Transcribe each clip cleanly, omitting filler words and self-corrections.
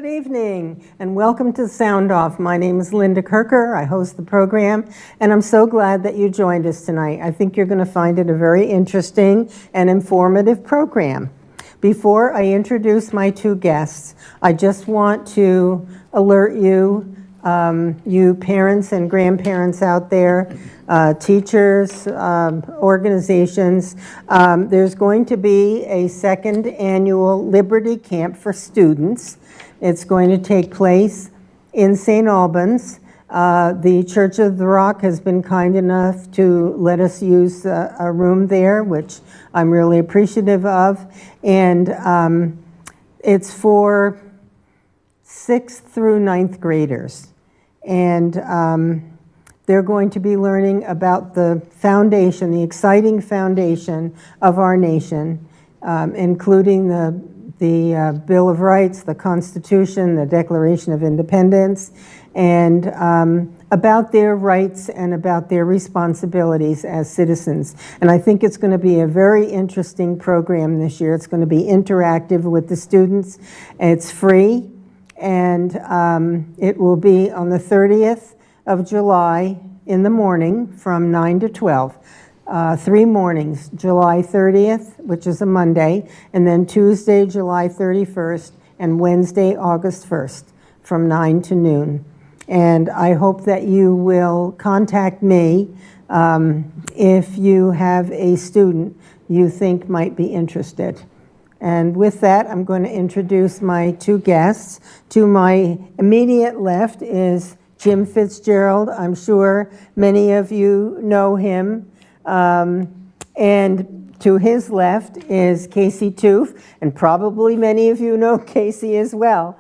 Good evening, and welcome to Sound Off. My name is Linda Kirker. I host the program, and I'm so glad that you joined us tonight. I think you're going to find it a very interesting and informative program. Before I introduce my two guests, I just want to alert you, you parents and grandparents out there, teachers, organizations, there's going to be a second annual Liberty Camp for students. It's going to take place in St. Albans. The Church of the Rock has been kind enough to let us use a room there, which I'm really appreciative of. And it's for 6th through 9th graders. And they're going to be learning about the foundation, the exciting foundation of our nation, including the Bill of Rights, the Constitution, the Declaration of Independence, and about their rights and about their responsibilities as citizens. And I think it's going to be a very interesting program this year. It's going to be interactive with the students. It's free, and it will be on the 30th of July in the morning from 9 to 12. 3 mornings, July 30th, which is a Monday, and then Tuesday, July 31st, and Wednesday, August 1st, from 9 to noon. And I hope that you will contact me if you have a student you think might be interested. And with that, I'm going to introduce my two guests. To my immediate left is Jim Fitzgerald. I'm sure many of you know him. And to his left is Casey Toof, and probably many of you know Casey as well.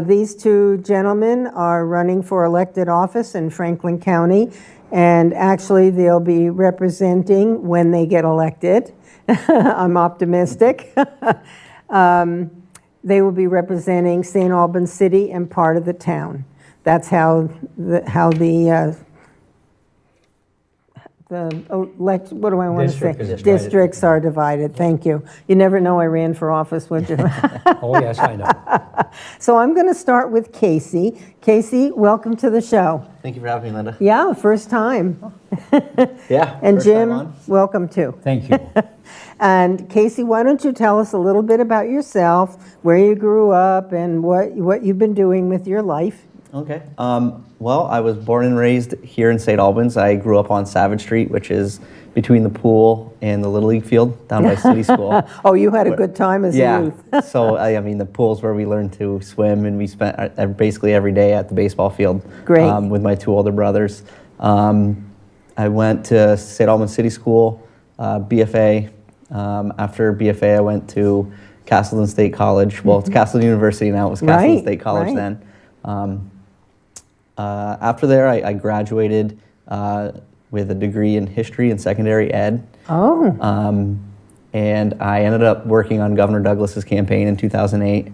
These two gentlemen are running for elected office in Franklin County, and actually they'll be representing when they get elected. I'm optimistic. They will be representing St. Albans City and part of the town. That's how what do I want to say? Districts are divided. Thank you. You never know I ran for office, would you? Oh, yes, I know. So I'm going to start with Casey. Casey, welcome to the show. Thank you for having me, Linda. Yeah, first time. Yeah. And Jim, welcome too. Thank you. And Casey, why don't you tell us a little bit about yourself, where you grew up, and what you've been doing with your life? Okay. Well, I was born and raised here in St. Albans. I grew up on Savage Street, which is between the pool and the Little League field down by City School. Oh, you had a good time as a youth. So, I mean, the pool's where we learned to swim, and we spent basically every day at the baseball field. Great. With my two older brothers. I went to St. Albans City School, BFA. After BFA, I went to Castleton State College. Well, it's Castleton University now. It was Castleton State College then. After there, I graduated with a degree in history and secondary ed. Oh. And I ended up working on Governor Douglas's campaign in 2008.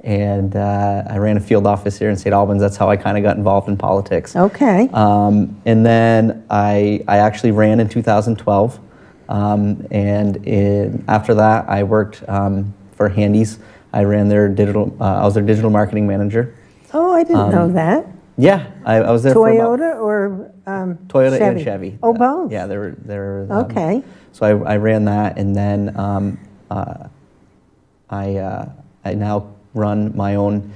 And I ran a field office here in St. Albans. That's how I kind of got involved in politics. Okay. And then I actually ran in 2012. After that, I worked for Handy's. I ran their I was their digital marketing manager. Oh, I didn't know that. Yeah, I was there Toyota or Toyota Chevy? and Chevy. Oh, both? Yeah, they're okay. So I ran that, and then I now run my own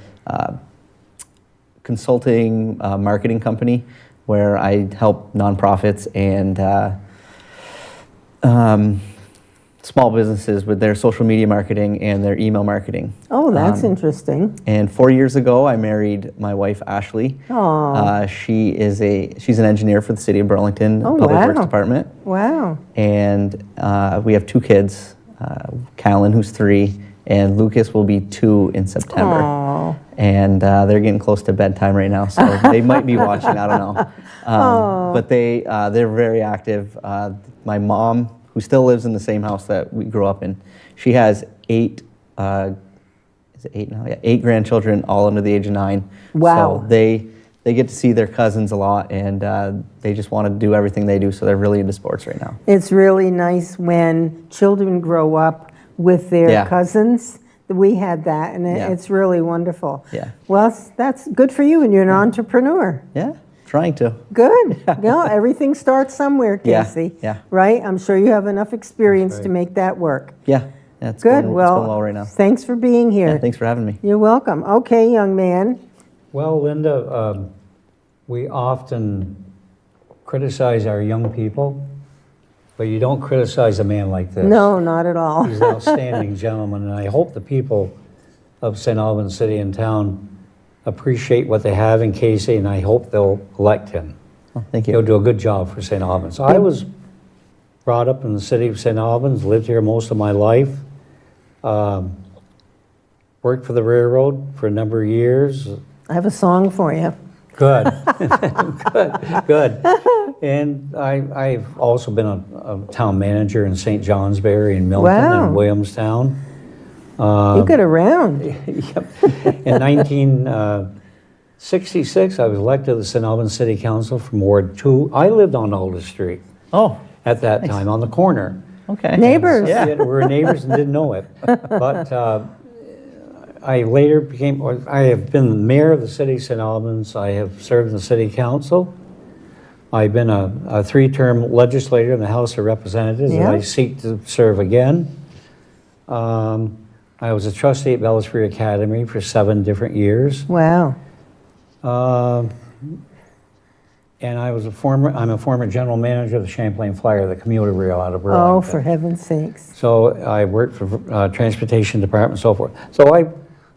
consulting marketing company where I help nonprofits and small businesses with their social media marketing and their email marketing. Oh, that's interesting. And 4 years ago, I married my wife, Ashley. Oh. She's an engineer for the City of Burlington Public Works Department. Wow. And we have 2 kids, Callan, who's 3, and Lucas will be 2 in September. Aww. And they're getting close to bedtime right now, so they might be watching, I don't know. But they're very active. My mom, who still lives in the same house that we grew up in, she has 8 is it 8 now? Yeah, 8 grandchildren, all under the age of 9. Wow. So they get to see their cousins a lot, and they just want to do everything they do, so they're really into sports right now. It's really nice when children grow up with their cousins. We had that, and Yeah. it's really wonderful. Yeah. Well, that's good for you, and you're an entrepreneur. Yeah, trying to. Good. No, everything starts somewhere, Yeah, Casey. yeah. Right? I'm sure you have enough experience That's to right. make that work. Yeah, it's Good. going, Well, it's going well right now. thanks for being here. Yeah, thanks for having me. You're welcome. Okay, young man. Well, Linda, we often criticize our young people, but you don't criticize a man like this. No, not at all. He's an outstanding gentleman, and I hope the people of St. Albans City and Town appreciate what they have in Casey, and I hope they'll elect him. Oh, thank He'll you. do a good job for St. Albans. I was brought up in the city of St. Albans, lived here most of my life, worked for the railroad for a number of years. I have a song for you. Good, good. And I've also been a town manager in St. Johnsbury and Milton Wow. and Williamstown. You get around. Yep. In 1966, I was elected to the St. Albans City Council from Ward 2. I lived on Oldest Street Oh, at that time, on the corner. okay. Neighbors. Yeah, we were neighbors and didn't know it. But I later I have been the mayor of the city of St. Albans. I have served in the city council. I've been a 3-term legislator in the House of Representatives, and Yeah. I seek to serve again. I was a trustee at Bellisbury Academy for 7 different years. Wow. And I'm a former general manager of the Champlain Flyer, the commuter rail out of Burlington. Oh, for heaven's sakes. So I worked for transportation department and so forth. So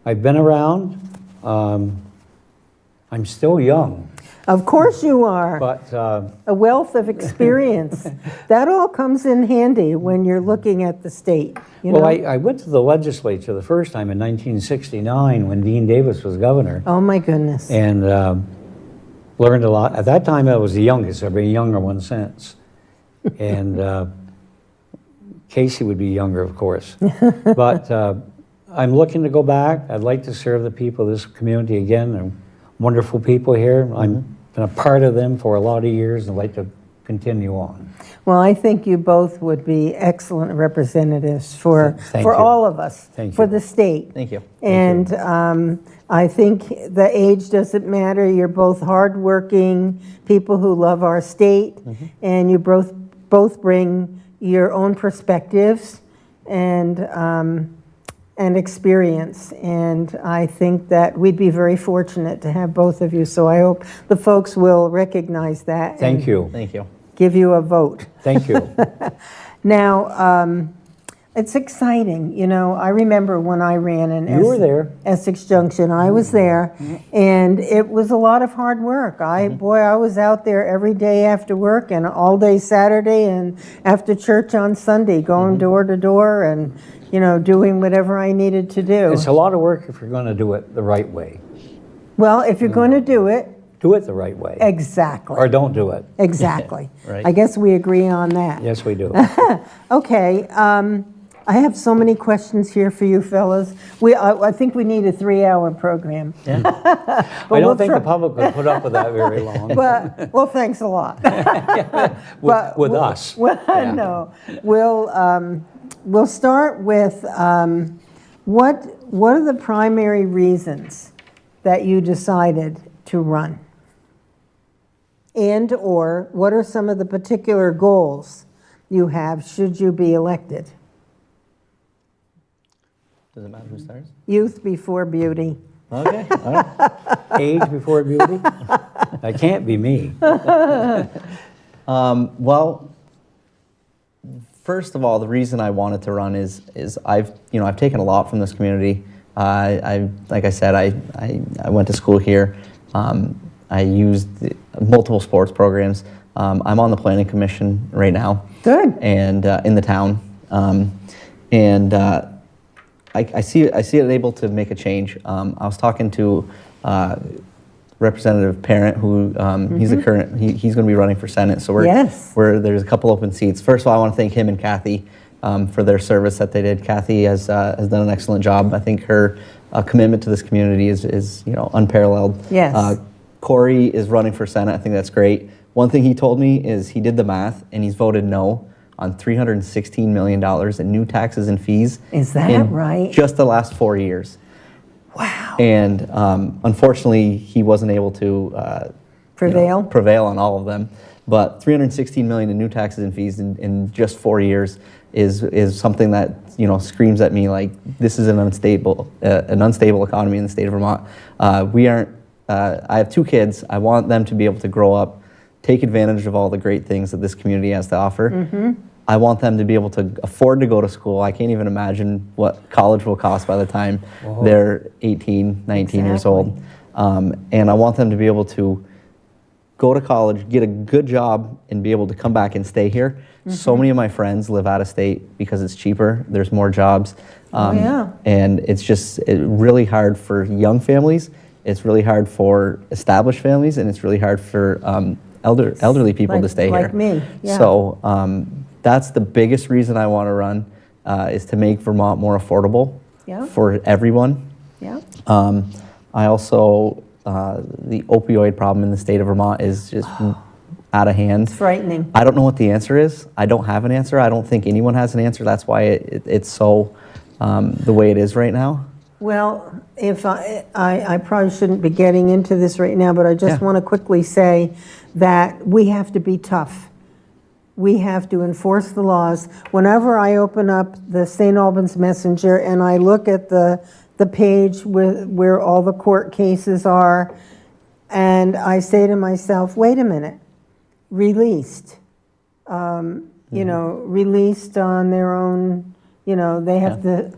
I've been around. I'm still young, Of course you are. but A wealth of experience. That all comes in handy when you're looking at the state. You well, know? I went to the legislature the first time in 1969 when Dean Davis was governor, Oh, my goodness. and learned a lot. At that time, I was the youngest. I've been a younger one since, and Casey would be younger, of course. But I'm looking to go back. I'd like to serve the people of this community again. They're wonderful people here. I've been a part of them for a lot of years, and I'd like to continue on. Well, I think you both would be excellent representatives for Thank you. all of us, Thank for you. the state. Thank you. And I think the age doesn't matter. You're both hardworking people who love our state, and you both bring your own perspectives and experience. And I think that we'd be very fortunate to have both of you. So I hope the folks will recognize that. Thank and you. Thank you. give you a vote. Thank you. Now, it's exciting. You know, I remember when I ran in You were there. Essex Junction. I was there, and it was a lot of hard work. I was out there every day after work and all day Saturday and after church on Sunday, going door to door and, you know, doing whatever I needed to do. It's a lot of work if you're going to do it the right way. Well, if you're going to do it, Do it the right way. exactly. Or don't do it. Exactly. Right. I guess we agree on that. Yes, we do. Okay, I have so many questions here for you fellas. I think we need a 3-hour program. I we'll don't think try- the public would put up with that very long. Well, thanks a lot. with us. Well, Yeah. no, we'll start with what are the primary reasons that you decided to run? And or what are some of the particular goals you have should you be elected? Does it matter who starts? Youth before beauty. Okay. All right. Age before beauty? That can't be me. Well, first of all, the reason I wanted to run is I've taken a lot from this community. Like I said, I went to school here. I used multiple sports programs. I'm on the planning commission right now. Good. And in the town, I see it able to make a change. I was talking to Representative Parent, who he's the current. He's going to be running for Senate. So there's a couple open seats. First of all, I want to thank him and Kathy for their service that they did. Kathy has done an excellent job. I think her commitment to this community is unparalleled. Yes. Corey is running for Senate. I think that's great. One thing he told me is he did the math and he's voted no on $316 million in new taxes and fees. Is that in right? Just the last 4 years. Wow. And unfortunately, he wasn't able to Prevail? prevail on all of them. But $316 million in new taxes and fees in just 4 years is something that screams at me like this is an unstable economy in the state of Vermont. We aren't. I have 2 kids. I want them to be able to grow up, take advantage of all the great things that this community has to offer. Mm-hmm. I want them to be able to afford to go to school. I can't even imagine what college will cost by the time they're 18, 19 years old. And I want them to be able to go to college, get a good job, and be able to come back and stay here. Mm-hmm. So many of my friends live out of state because it's cheaper. There's more jobs. And it's really hard for young families. It's really hard for established families, and it's really hard for elderly people to stay here. Like me, yeah. So that's the biggest reason I want to run, is to make Vermont more affordable for everyone. Yeah. I also, the opioid problem in the state of Vermont is just out of hand. It's frightening. I don't know what the answer is. I don't have an answer. I don't think anyone has an answer. That's why it's so the way it is right now. Well, if I probably shouldn't be getting into this right now, but I just want to quickly say that we have to be tough. We have to enforce the laws. Whenever I open up the St. Albans Messenger and I look at the page where all the court cases are, and I say to myself, wait a minute, released. Released on their own, they have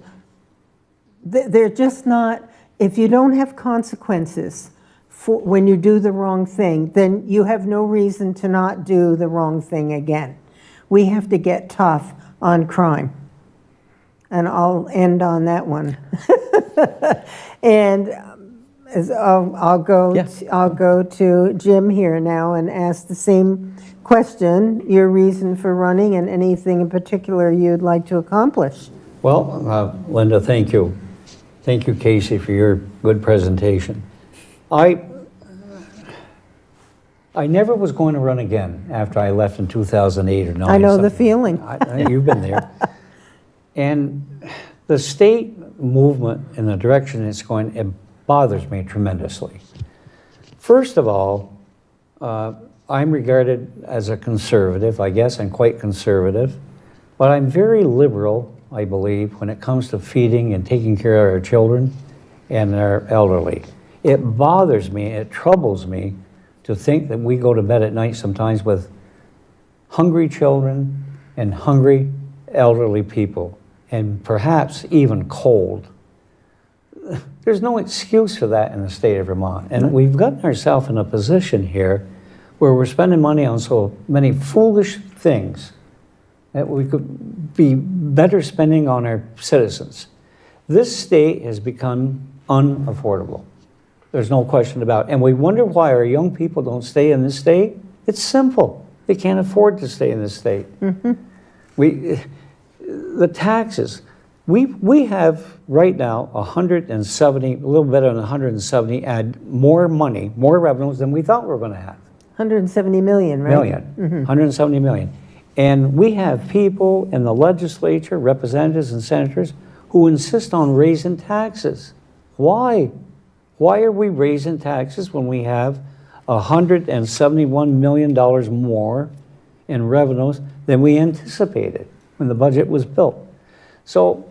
they're just not, if you don't have consequences for when you do the wrong thing, then you have no reason to not do the wrong thing again. We have to get tough on crime. And I'll end on that one. And I'll go to Jim here now and ask the same question, your reason for running and anything in particular you'd like to accomplish. Well, Linda, thank you. Thank you, Casey, for your good presentation. I never was going to run again after I left in 2008 or 9. I know the feeling. You've been there. And the state movement in the direction it's going, it bothers me tremendously. First of all, I'm regarded as a conservative. I guess I'm quite conservative, but I'm very liberal, I believe, when it comes to feeding and taking care of our children and our elderly. It bothers me, it troubles me to think that we go to bed at night sometimes with hungry children and hungry elderly people, and perhaps even cold. There's no excuse for that in the state of Vermont. And we've gotten ourselves in a position here where we're spending money on so many foolish things that we could be better spending on our citizens. This state has become unaffordable. There's no question about it. And we wonder why our young people don't stay in this state. It's simple. They can't afford to stay in this state. Mm-hmm. The taxes. We have right now 170, a little better than 170, add more money, more revenues than we thought we were going to have. 170 million, right? Million, 170 million. And we have people in the legislature, representatives and senators, who insist on raising taxes. Why? Why are we raising taxes when we have $171 million more in revenues than we anticipated when the budget was built? So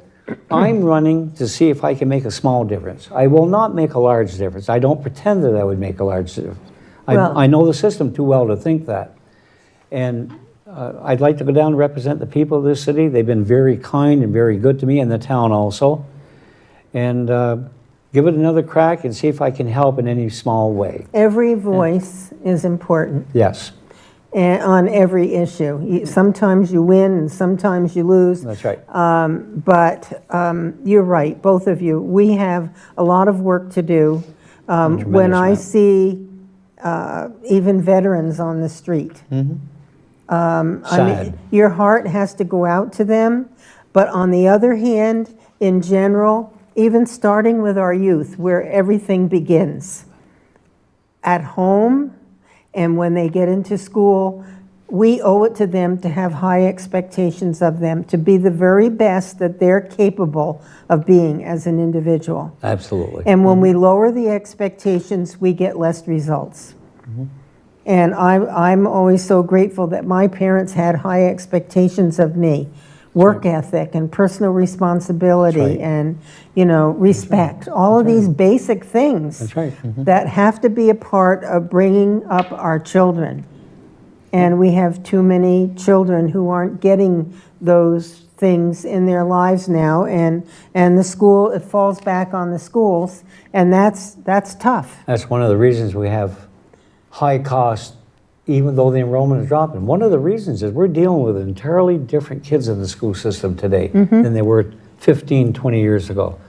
I'm running to see if I can make a small difference. I will not make a large difference. I don't pretend that I would make a large difference. I know the system too well to think that. And I'd like to go down and represent the people of this city. They've been very kind and very good to me, and the town also. And give it another crack and see if I can help in any small way. Every voice is important. Yes. And on every issue. Sometimes you win and sometimes you lose. That's right. But you're right, both of you. We have a lot of work to do. When I see even veterans on the street, I mean, your heart has to go out to them. But on the other hand, in general, even starting with our youth, where everything begins, at home, and when they get into school, we owe it to them to have high expectations of them, to be the very best that they're capable of being as an individual. Absolutely. And when we lower the expectations, we get less results. And I'm always so grateful that my parents had high expectations of me. Work ethic and personal responsibility That's right. and, you know, respect. All of these basic things That's right. that have to be a part of bringing up our children. And we have too many children who aren't getting those things in their lives now, and the school, it falls back on the schools, and that's tough. That's one of the reasons we have high costs, even though the enrollment is dropping. One of the reasons is we're dealing with entirely different kids in the school system today than they were 15, 20 years ago.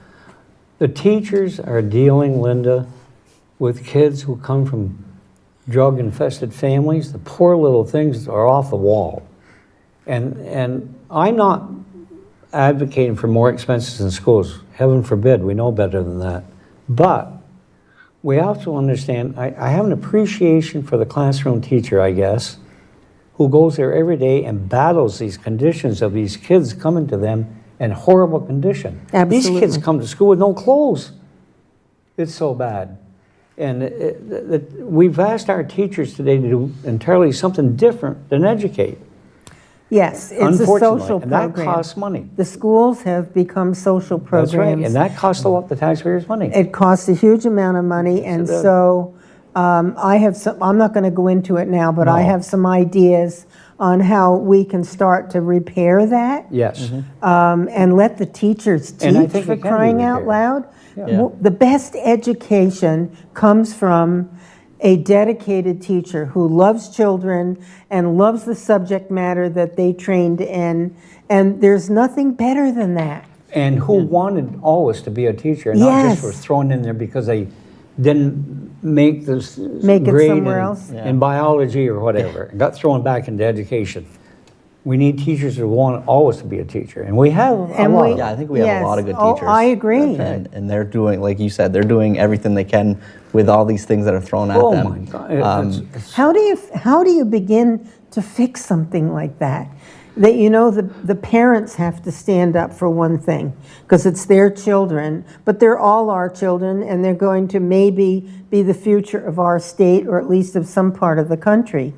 The teachers are dealing, Linda, with kids who come from drug-infested families. The poor little things are off the wall. And I'm not advocating for more expenses in schools. Heaven forbid, we know better than that. But we have to understand, I have an appreciation for the classroom teacher, I guess, who goes there every day and battles these conditions of these kids coming to them in horrible condition. Absolutely. These kids come to school with no clothes. It's so bad. And we've asked our teachers today to do entirely something different than educate. Yes, it's a Unfortunately, social and program. that costs money. The schools have become social programs. That's right, and that costs a lot the taxpayers' money. It costs a huge amount of money, and it does. so I have some, I'm not going to go into it now, but I No. have some ideas on how we can start to repair that. Yes. And let the teachers And I teach, think for it can be crying out repaired. loud. Yeah. The best education comes from a dedicated teacher who loves children and loves the subject matter that they trained in, and there's nothing better than that. And who wanted always to be a teacher, not just Yes. were thrown in there because they didn't make this Make it grade somewhere in, else. in biology or whatever, and got thrown back into education. We need teachers who want always to be a teacher, and we have a lot of Yeah, I them. think we have a lot of good Oh, teachers. I agree. And they're doing, like you said, they're doing everything they can with all these things that are thrown at Oh them. my God. It's- How do you begin to fix something like that? That, you know, the parents have to stand up for one thing, because it's their children, but they're all our children, and they're going to maybe be the future of our state, or at least of some part of the country.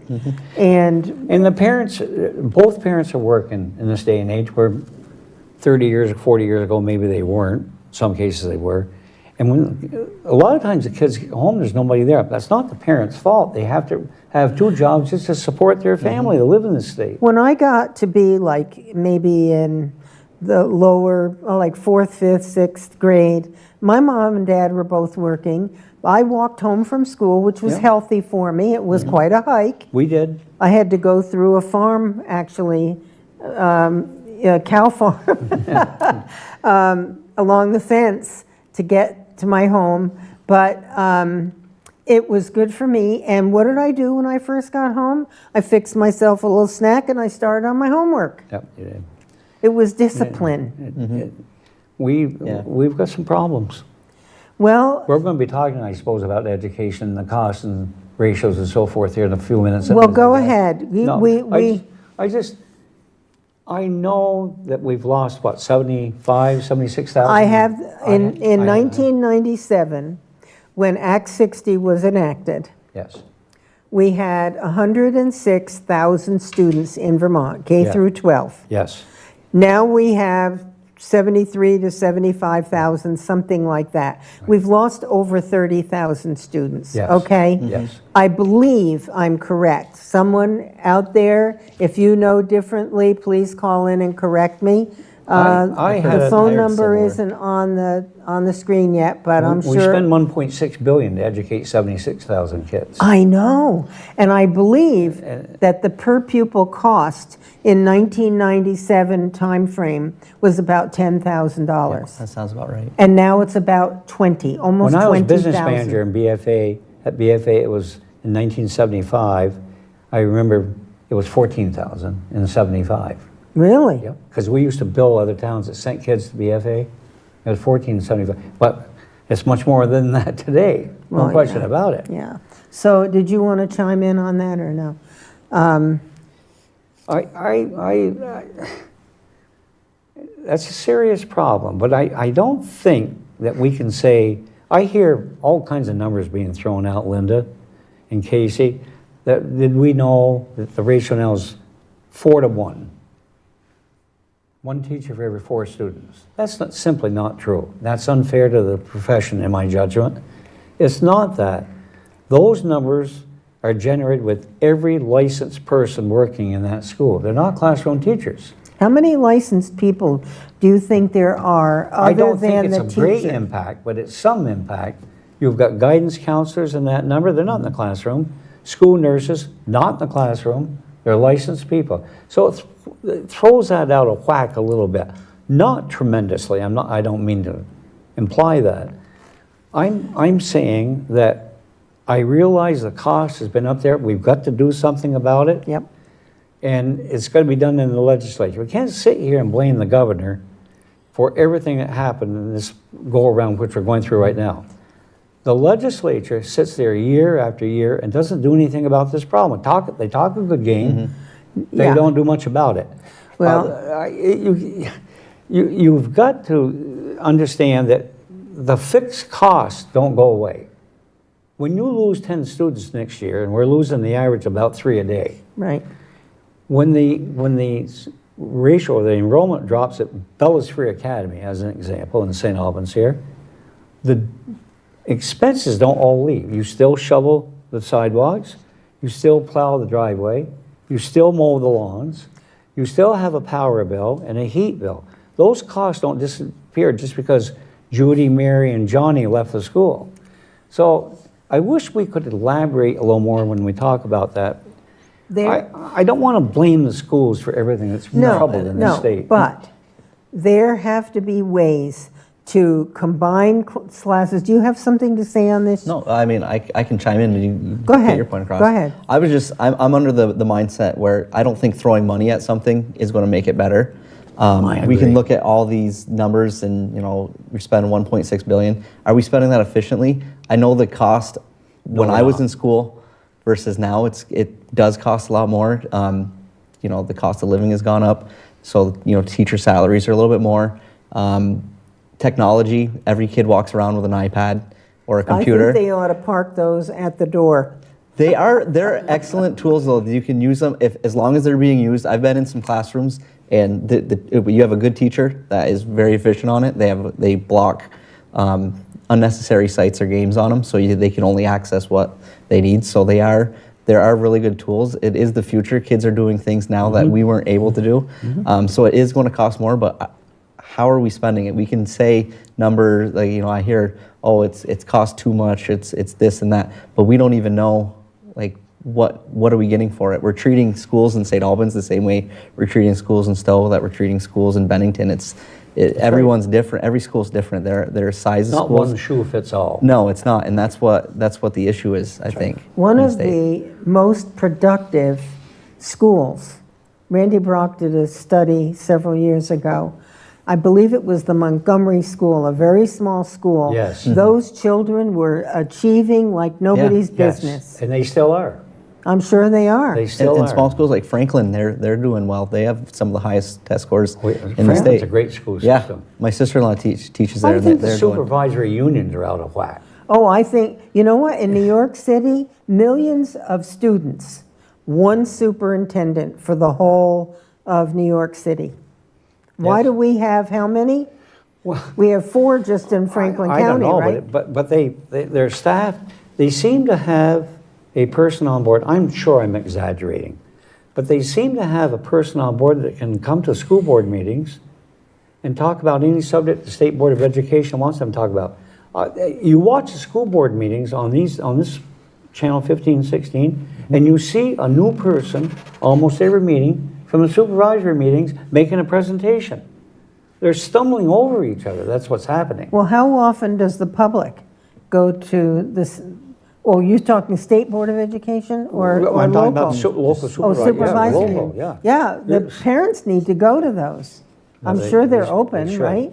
And And the parents, both parents are working in this day and age, where 30 years or 40 years ago, maybe they weren't. In some cases they were. And when, a lot of times the kids get home, there's nobody there. That's not the parents' fault. They have to have two jobs just to support their family to live in this state. when I got to be like maybe in the lower, like 4th, 5th, 6th grade, my mom and dad were both working. I walked home from school, which was Yeah. healthy for me. It was quite a hike. We did. I had to go through a farm, actually, a cow farm, along the fence to get to my home. But it was good for me. And what did I do when I first got home? I fixed myself a little snack and I started on my homework. Yep, you did. It was discipline. We've got some problems. Well, We're going to be talking, I suppose, about education, the costs and ratios and so forth here in a few minutes. well, go ahead. No, I know that we've lost, what, 75, 76,000? I have, in I have. 1997, when Act 60 was enacted, Yes, we had 106,000 students in Vermont, K Yeah. through 12. yes. Now we have 73 to 75,000, something like that. We've lost over 30,000 students, Yes. okay? Yes. I believe I'm correct. Someone out there, if you know differently, please call in and correct me. I had The a- phone I heard number similar. isn't on the screen yet, but I'm We sure. spend 1.6 billion to educate 76,000 kids. I know, and I believe that the per pupil cost in 1997 timeframe was about $10,000. That sounds about right. And now it's about 20, almost When I was 20,000. business manager in BFA, at BFA, it was in 1975, I remember it was 14,000 in 75. Really? Yep, because we used to bill other towns that sent kids to BFA. It was 1475, but it's much more than that today, no Well, question yeah. about it. Yeah. So did you want to chime in on that or no? That's a serious problem, but I don't think that we can say, I hear all kinds of numbers being thrown out, Linda and Casey, did we know that the ratio now is 4 to 1? One teacher for every 4 students. That's simply not true. That's unfair to the profession, in my judgment. It's not that. Those numbers are generated with every licensed person working in that school. They're not classroom teachers. How many licensed people do you think there are I other don't think than it's the a great teacher? impact, but it's some impact. You've got guidance counselors in that number. They're not in the classroom. School nurses, not in the classroom. They're licensed people. So it throws that out of whack a little bit. Not tremendously. I don't mean to imply that. I'm saying that I realize the cost has been up there. We've got to do something about it. Yep. And it's got to be done in the legislature. We can't sit here and blame the governor for everything that happened in this go-around which we're going through right now. The legislature sits there year after year and doesn't do anything about this problem. They talk a good game. They Yeah. don't do much about it. Well- You've got to understand that the fixed costs don't go away. When you lose 10 students next year, and we're losing the average about 3 a day, Right. when the ratio, the enrollment drops at Bellas Free Academy, as an example, in St. Albans here, the expenses don't all leave. You still shovel the sidewalks, you still plow the driveway, you still mow the lawns, you still have a power bill and a heat bill. Those costs don't disappear just because Judy, Mary, and Johnny left the school. So I wish we could elaborate a little more when we talk about that. I don't want to blame the schools for everything that's troubled in this state. But there have to be ways to combine classes. Do you have something to say on this? No, I mean, I can chime in and you Go ahead. get your point across. Go ahead. I'm under the mindset where I don't think throwing money at something is going to make it better. I We can agree. look at all these numbers and, we spend 1.6 billion. Are we spending that efficiently? I know the cost when No, I we're was not. in school versus now, it does cost a lot more. The cost of living has gone up. So, teacher salaries are a little bit more. Technology, every kid walks around with an iPad or a computer. I think they ought to park those at the door. They're excellent tools though. You can use them as long as they're being used. I've been in some classrooms and you have a good teacher that is very efficient on it. They block unnecessary sites or games on them, so they can only access what they need. So there are really good tools. It is the future. Kids are doing things now that we weren't able to do. So it is going to cost more, but how are we spending it? We can say numbers, I hear, oh, it's cost too much, it's this and that, but we don't even know, what are we getting for it? We're treating schools in St. Albans the same way we're treating schools in Stowe, that we're treating schools in Bennington. Everyone's different. Every school's different. Their size of Not schools. one shoe fits all. No, it's not, and that's what the issue is. I think One in of state. the most productive schools, Randy Brock did a study several years ago. I believe it was the Montgomery School, a very small school. Yes. Those children were achieving like nobody's Yes, business. and they still are. I'm sure they are. They still in are. small schools like Franklin, they're doing well. They have some of the highest test scores in the Franklin's state. a great school Yeah, system. my sister-in-law teaches I there. think the they're doing. supervisory unions are out of whack. Oh, I think, you know what, in New York City, millions of students, one superintendent for the whole of New York City. Why Yes. do we have how many? Well, We have 4 just in Franklin I don't County, know, right? but their staff, they seem to have a person on board. I'm sure I'm exaggerating, but they seem to have a person on board that can come to school board meetings and talk about any subject the State Board of Education wants them to talk about. You watch the school board meetings on this channel 15, 16, and you see a new person almost every meeting from the supervisory meetings making a presentation. They're stumbling over each other. That's what's happening. Well, how often does the public go to this? Oh, you're talking State Board of Education or I'm talking local? about local Oh, supervisor. supervisory. Yeah, local, yeah. Yeah, the parents need to go to those. No, I'm they- sure they they're should- open, they should. right?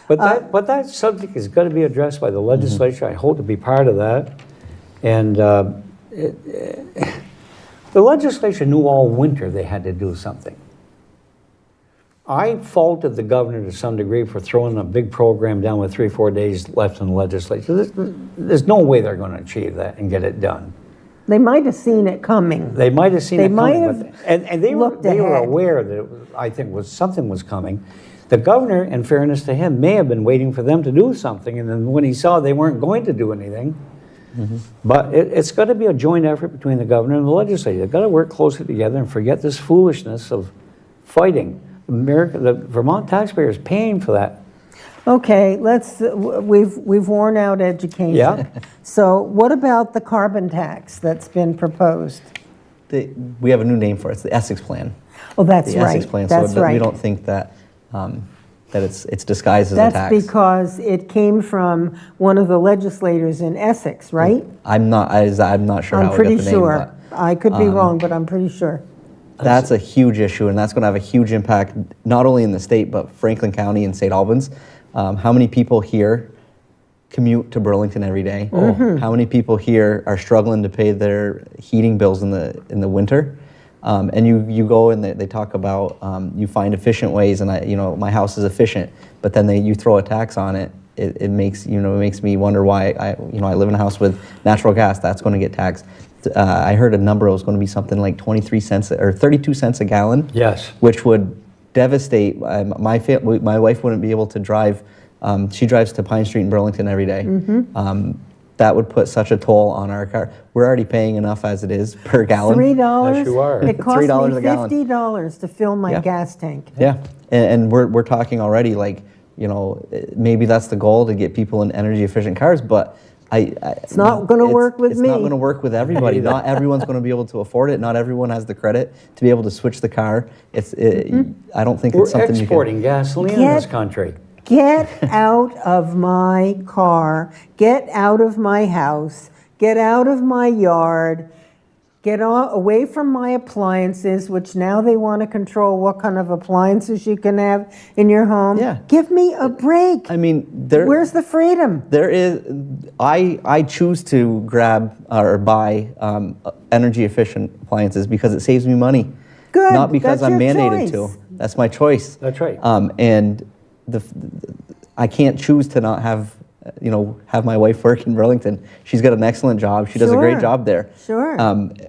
But that subject is going to be addressed by the legislature. I hope to be part of that. And The legislature knew all winter they had to do something. I faulted the governor to some degree for throwing a big program down with 3-4 days left in the legislature. There's no way they're going to achieve that and get it done. They might have seen it coming. They might have seen They it might coming, have and they looked were ahead. aware that I think something was coming. The governor, in fairness to him, may have been waiting for them to do something, and then when he saw they weren't going to do anything, but it's got to be a joint effort between the governor and the legislature. They've got to work closely together and forget this foolishness of fighting. The Vermont taxpayer is paying for that. Okay, we've worn out education. Yeah. So what about the carbon tax that's been proposed? We have a new name for it. It's the Essex Plan. Oh, that's The right. Essex Plan. That's so right. we don't think that that it's disguised as a That's tax. because it came from one of the legislators in Essex, right? I'm not sure I'm how we pretty got the sure. name, I could be wrong, but I'm pretty sure. but that's a huge issue, and that's going to have a huge impact not only in the state but Franklin County and St. Albans. How many people here commute to Burlington every day? How many people here are struggling to pay their heating bills in the winter? And you go and they talk about you find efficient ways, and my house is efficient, but then you throw a tax on it. It makes me wonder why I live in a house with natural gas that's going to get taxed. I heard a number, it was going to be something like 23 cents or 32 cents a gallon. Yes. Which would devastate my family. My wife wouldn't be able to drive. She drives to Pine Street in Burlington every day. That would put such a toll on our car. We're already paying enough as it is per gallon. $3? Yes, you are. It cost me $3 a gallon. $50 to fill my Yeah. gas tank. Yeah, and we're talking already like, maybe that's the goal to get people in energy efficient cars, but It's not gonna work with It's me. not going to work with everybody. Not everyone's going to be able to afford it. Not everyone has the credit to be able to switch the car. I don't think We're it's something exporting gasoline in this country. Get out of my car, get out of my house, get out of my yard, get away from my appliances, which now they want to control what kind of appliances you can have in your home. Yeah. Give me a break. I mean, Where's the freedom? There is. I choose to grab or buy energy efficient appliances because it saves me money. Good, Not because that's I'm your mandated choice. to. That's my choice. That's right. And I can't choose to not have my wife work in Burlington. She's got an excellent job. She does a great Sure. job there. Sure.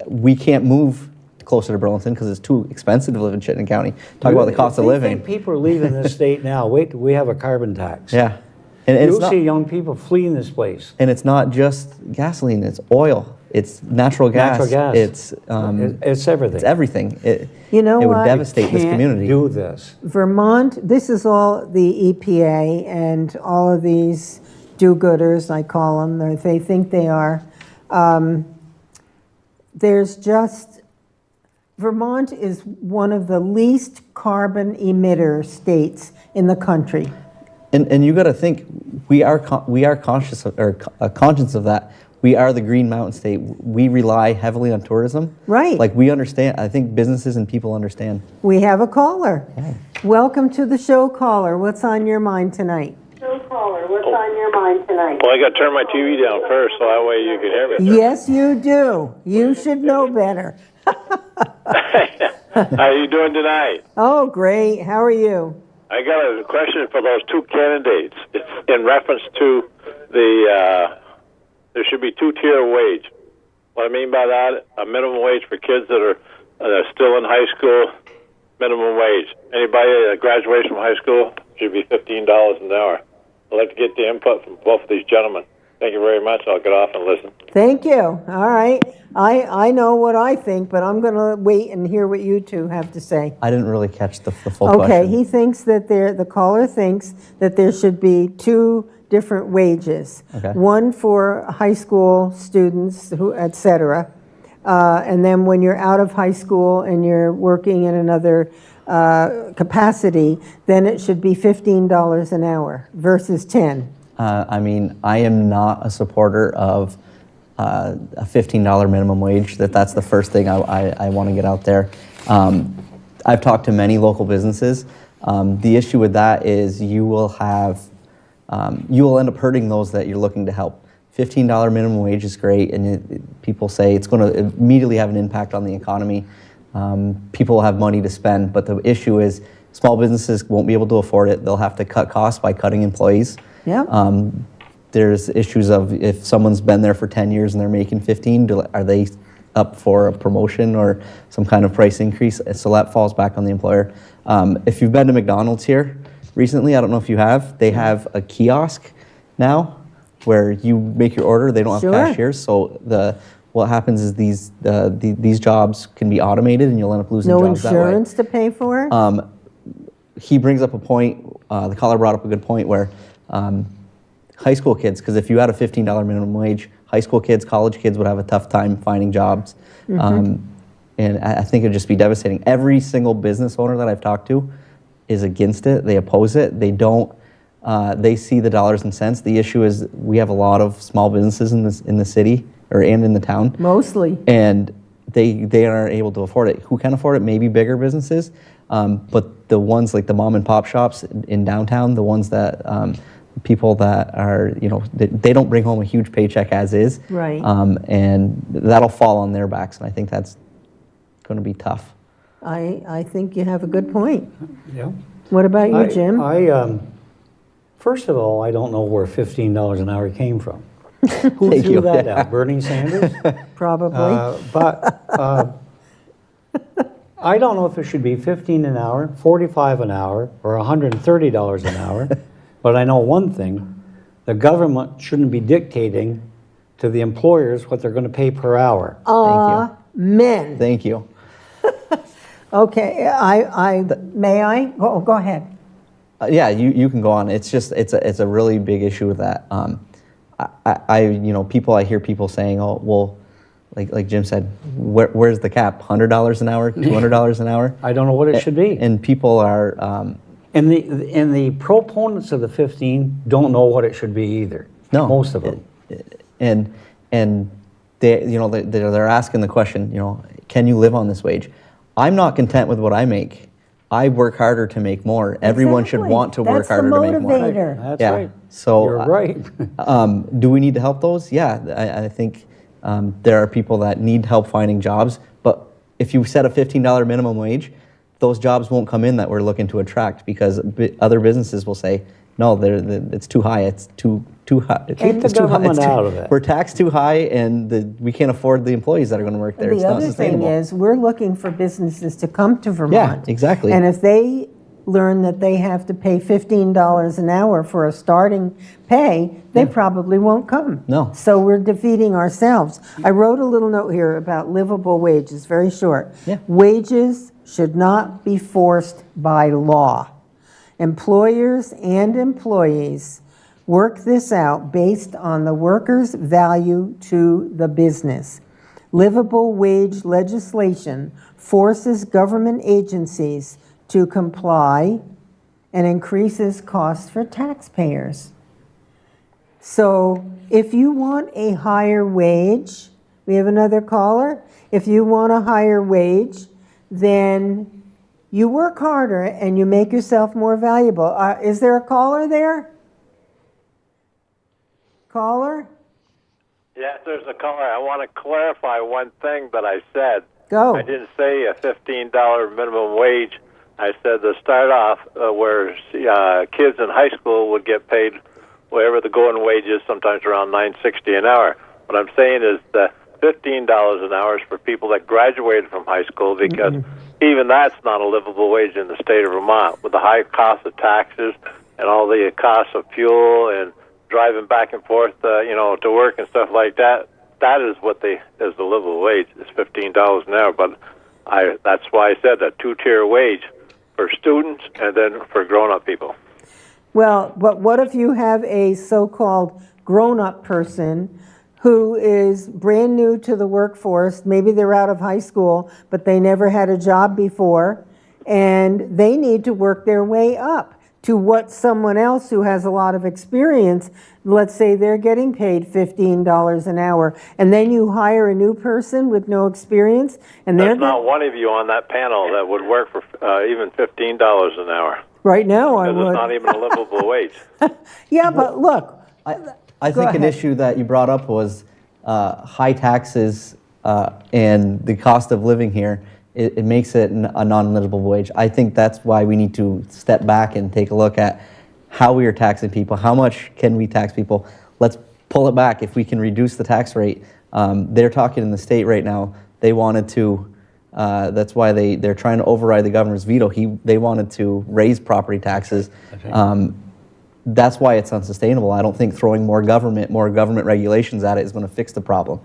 We can't move closer to Burlington because it's too expensive to live in Chittenden County. Talk about the cost of If you living. think people are leaving this state now, wait till we have a carbon tax. Yeah. And it's You'll not, see young people fleeing this place. and it's not just gasoline, it's oil, it's natural gas. Natural gas. It's It's everything. it's everything. You know it would what? devastate this Can't community. do this. Vermont, this is all the EPA and all of these do-gooders, I call them, they think they are. Vermont is one of the least carbon emitter states in the country. And you got to think, we are conscious of that. We are the Green Mountain State. We rely heavily on tourism. Right. Like we understand. I think businesses and people understand. We have a caller. Welcome to the show, caller. What's on your mind tonight? Well, I got to turn my TV down first, so that way you can hear me. Yes, you do. You should know better. How are you doing tonight? Oh, great. How are you? I got a question for those two candidates. It's in reference to there should be two-tier wage. What I mean by that, a minimum wage for kids that are still in high school, minimum wage. Anybody at graduation from high school should be $15 an hour. I'd like to get the input from both of these gentlemen. Thank you very much. I'll get off and listen. Thank you. All right. I know what I think, but I'm going to wait and hear what you two have to say. I didn't really catch the full Okay, question. he thinks that the caller thinks that there should be two different wages. Okay. One for high school students, et cetera. And then when you're out of high school and you're working in another capacity, then it should be $15 an hour versus 10. I mean, I am not a supporter of a $15 minimum wage. That's the first thing I want to get out there. I've talked to many local businesses. The issue with that is you will end up hurting those that you're looking to help. $15 minimum wage is great, and people say it's going to immediately have an impact on the economy. People have money to spend, but the issue is small businesses won't be able to afford it. They'll have to cut costs by cutting employees. Yeah. There's issues of if someone's been there for 10 years and they're making 15, are they up for a promotion or some kind of price increase? So that falls back on the employer. If you've been to McDonald's here recently, I don't know if you have, they have a kiosk now where you make your order. They don't have Sure. cashiers, so what happens is these jobs can be automated, and you'll end up losing No jobs that way. insurance to pay for? He brings up a point, the caller brought up a good point where high school kids, because if you had a $15 minimum wage, high school kids, college kids would have a tough time finding jobs. And I think it would just be devastating. Every single business owner that I've talked to is against it. They oppose it. They don't, they see the dollars and cents. The issue is we have a lot of small businesses in the city and in the town. Mostly. And they aren't able to afford it. Who can afford it? Maybe bigger businesses. But the ones like the mom and pop shops in downtown, the ones that people that are, they don't bring home a huge paycheck as is. Right. And that'll fall on their backs. And I think that's going to be tough. I think you have a good point. Yeah. What about you, Jim? First of all, I don't know where $15 an hour came from. Who Thank threw you. that out? Bernie Sanders? Probably. But I don't know if it should be $15 an hour, $45 an hour, or $130 an hour. But I know one thing: the government shouldn't be dictating to the employers what they're going to pay per hour. Men. Thank you. Okay, may I? Oh, go ahead. Yeah, you can go on. It's just it's a really big issue with that. I hear people saying, oh well, like Jim said, where's the cap? $100 an hour, $200 an hour? I don't know what it should be. And people are. And the proponents of the 15 don't know what it should be either. No, most of them. And they're asking the question, can you live on this wage? I'm not content with what I make. I work harder to make more. Everyone should Exactly. want to work That's the harder to make more. motivator. That's Yeah. right. So You're right. do we need to help those? Yeah, I think there are people that need help finding jobs. But if you set a $15 minimum wage, those jobs won't come in that we're looking to attract because other businesses will say, no, it's too high. It's too high. Keep the government out of it. We're taxed too high, and we can't afford the employees that are going to work there. It's The not other thing sustainable. is, we're looking for businesses to come to Vermont. Yeah, exactly. And if they learn that they have to pay $15 an hour for a starting pay, they probably won't come. No. So we're defeating ourselves. I wrote a little note here about livable wages, very short. Yeah. Wages should not be forced by law. Employers and employees work this out based on the worker's value to the business. Livable wage legislation forces government agencies to comply and increases costs for taxpayers. So if you want a higher wage, we have another caller. If you want a higher wage, then you work harder and you make yourself more valuable. Is there a caller there? Caller? Yes, there's a caller. I want to clarify one thing that I said. Go. I didn't say a $15 minimum wage. I said to start off where kids in high school would get paid whatever the going wage is, sometimes around $9.60 an hour. What I'm saying is that $15 an hour is for people that graduated from high school because even that's not a livable wage in the state of Vermont with the high cost of taxes and all the costs of fuel and driving back and forth, to work and stuff like that. That is what is the livable wage. It's $15 an hour. But that's why I said a two-tier wage for students and then for grown-up people. Well, but what if you have a so-called grown-up person who is brand new to the workforce, maybe they're out of high school, but they never had a job before, and they need to work their way up to what someone else who has a lot of experience, let's say they're getting paid $15 an hour, and then you hire a new person with no experience, and There's not one of you on that panel that would work for even $15 an hour. right now I Because would. it's not even a livable wage. Yeah, but look, I Go think an ahead. issue that you brought up was high taxes and the cost of living here. It makes it a non-livable wage. I think that's why we need to step back and take a look at how we are taxing people. How much can we tax people? Let's pull it back. If we can reduce the tax rate, they're talking in the state right now. They wanted to. That's why they're trying to override the governor's veto. They wanted to raise property taxes. That's why it's unsustainable. I don't think throwing more government regulations at it is going to fix the problem.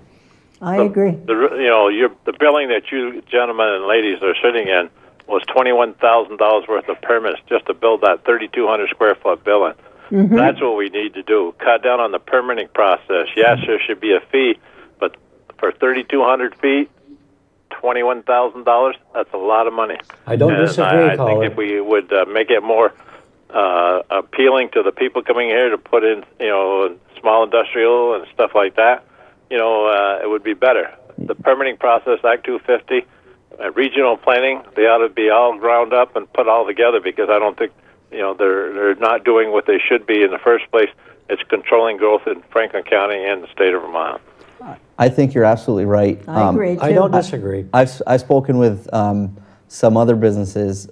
I agree. The building that you gentlemen and ladies are sitting in was $21,000 worth of permits just to build that 3,200 square foot building. Mm-hmm. That's what we need to do. Cut down on the permitting process. Yes, there should be a fee, but for 3,200 feet, $21,000, that's a lot of money. I don't disagree, I think if we would make it more appealing to the people coming here to put in, small industrial and stuff like that, it would be better. The permitting process, Act 250, regional planning, they ought to be all ground up and put all together, because I don't think, they're not doing what they should be in the first place. It's controlling growth in Franklin County and the state of Vermont. I think you're absolutely right. I agree, too. I don't disagree. I've spoken with some other businesses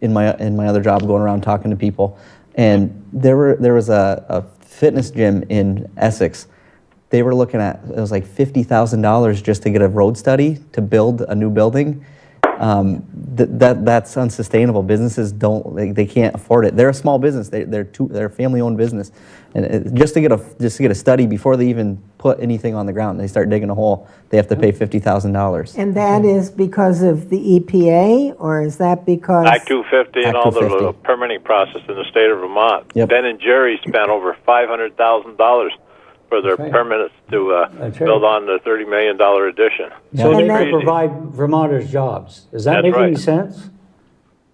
in my other job, going around talking to people, and there was a fitness gym in Essex. They were looking at, it was like $50,000 just to get a road study to build a new building. That's unsustainable. Businesses they can't afford it. They're a small business. They're a family-owned business, and just to get a study before they even put anything on the ground, they start digging a hole, they have to pay $50,000. And that is because of the EPA, or is that because... Act 250 and Act all 250. the permitting process in the state of Vermont. Yep. Ben and Jerry spent over $500,000 for their right. permits to That's build right. on the $30 million addition. So And they that- could provide Vermonters jobs. Does that That's make any right. sense?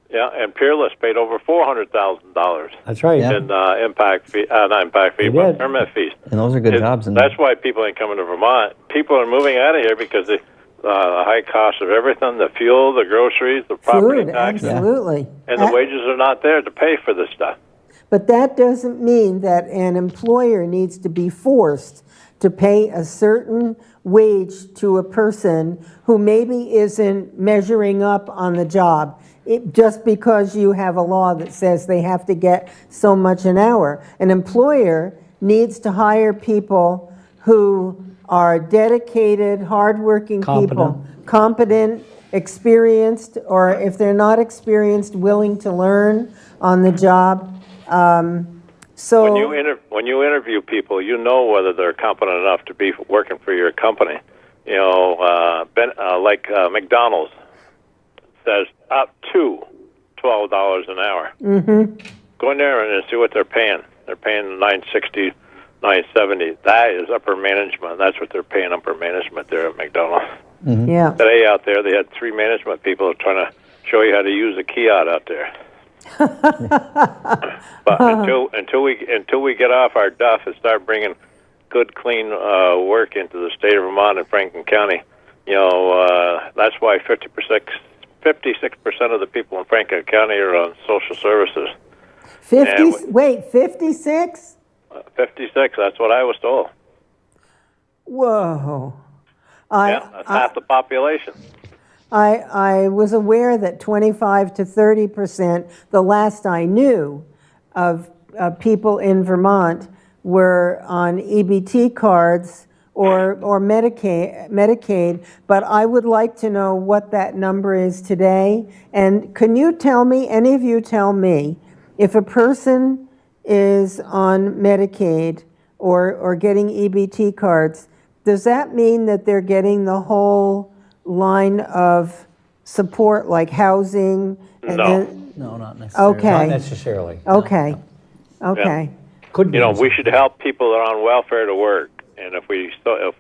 Yeah, and Peerless paid over $400,000 That's right. Yeah. in impact fee, not impact fee, They but did. permit fees. And those are good jobs. And That's why people ain't coming to Vermont. People are moving out of here because the high cost of everything, the fuel, the groceries, the property Food, taxes, absolutely. and the wages are not there to pay for this stuff. But that doesn't mean that an employer needs to be forced to pay a certain wage to a person who maybe isn't measuring up on the job. Just because you have a law that says they have to get so much an hour. An employer needs to hire people who are dedicated, hardworking people, competent, experienced, or if they're not experienced, willing to learn on the job. So When you interview people, you know whether they're competent enough to be working for your company. Like McDonald's says up to $12 an hour. Mm-hmm. Go in there and see what they're paying. They're paying $9.60, $9.70. That is upper management. That's what they're paying upper management there at McDonald's. yeah. Today out there, they had 3 management people trying to show you how to use a kiosk out there. But until we get off our duff and start bringing good, clean work into the state of Vermont and Franklin County, that's why 56% of the people in Franklin County are on social services. 56? 56. That's what I was told. Whoa. That's half the population. I was aware that 25 to 30%, the last I knew, of people in Vermont were on EBT cards or Medicaid, but I would like to know what that number is today. And can you tell me, any of you tell me, if a person is on Medicaid or getting EBT cards, does that mean that they're getting the whole line of support, like housing? And No. no, not necessarily. Okay. Not necessarily. Okay. Okay. Could be. We should help people that are on welfare to work. And if we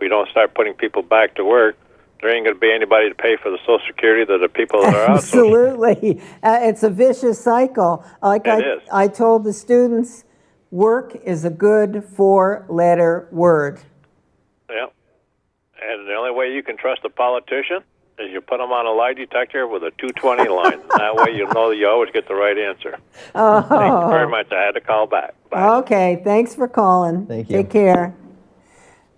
don't start putting people back to work, there ain't going to be anybody to pay for the Social Security that the people that are out. Absolutely. It's a vicious cycle. Like It is. I told the students, work is a good 4-letter word. Yeah. And the only way you can trust a politician is you put them on a lie detector with a 220 line. That way you know you always get the right answer. Oh. Thanks very much. I had to call back. Bye. Okay, thanks for calling. Thank you. Take care.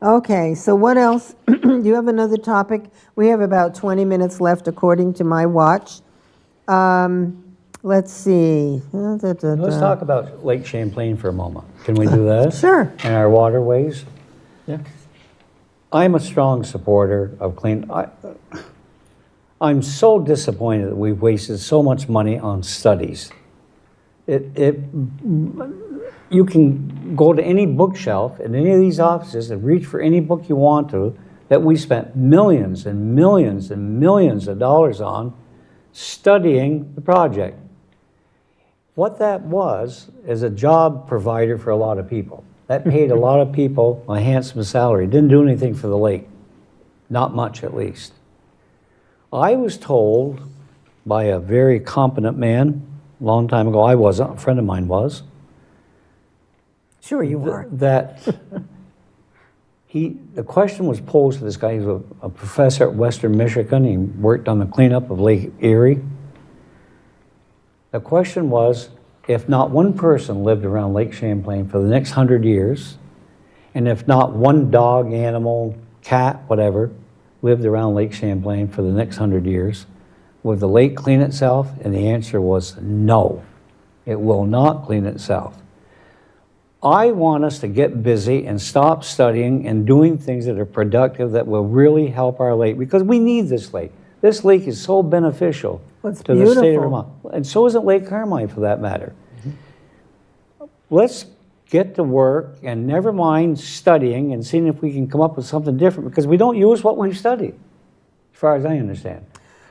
Okay, so what else? Do you have another topic? We have about 20 minutes left according to my watch. Let's see. Let's talk about Lake Champlain for a moment. Can we do that? Sure. And our waterways? Yeah. I'm a strong supporter of clean. I'm so disappointed that we've wasted so much money on studies. You can go to any bookshelf in any of these offices and reach for any book you want to that we spent millions and millions and millions of dollars on studying the project. What that was is a job provider for a lot of people. That paid a lot of people a handsome salary. Didn't do anything for the lake. Not much, at least. I was told by a very competent man a long time ago, I wasn't, a friend of mine was, Sure you are. that the question was posed to this guy. He was a professor at Western Michigan. He worked on the cleanup of Lake Erie. The question was, if not one person lived around Lake Champlain for the next 100 years, and if not one dog, animal, cat, whatever, lived around Lake Champlain for the next 100 years, would the lake clean itself? And the answer was no. It will not clean itself. I want us to get busy and stop studying and doing things that are productive that will really help our lake, because we need this lake. This lake is so beneficial Well, it's to the state of beautiful. Vermont. And so isn't Lake Carmine, for that matter. Let's get to work and never mind studying and seeing if we can come up with something different, because we don't use what we've studied, as far as I understand.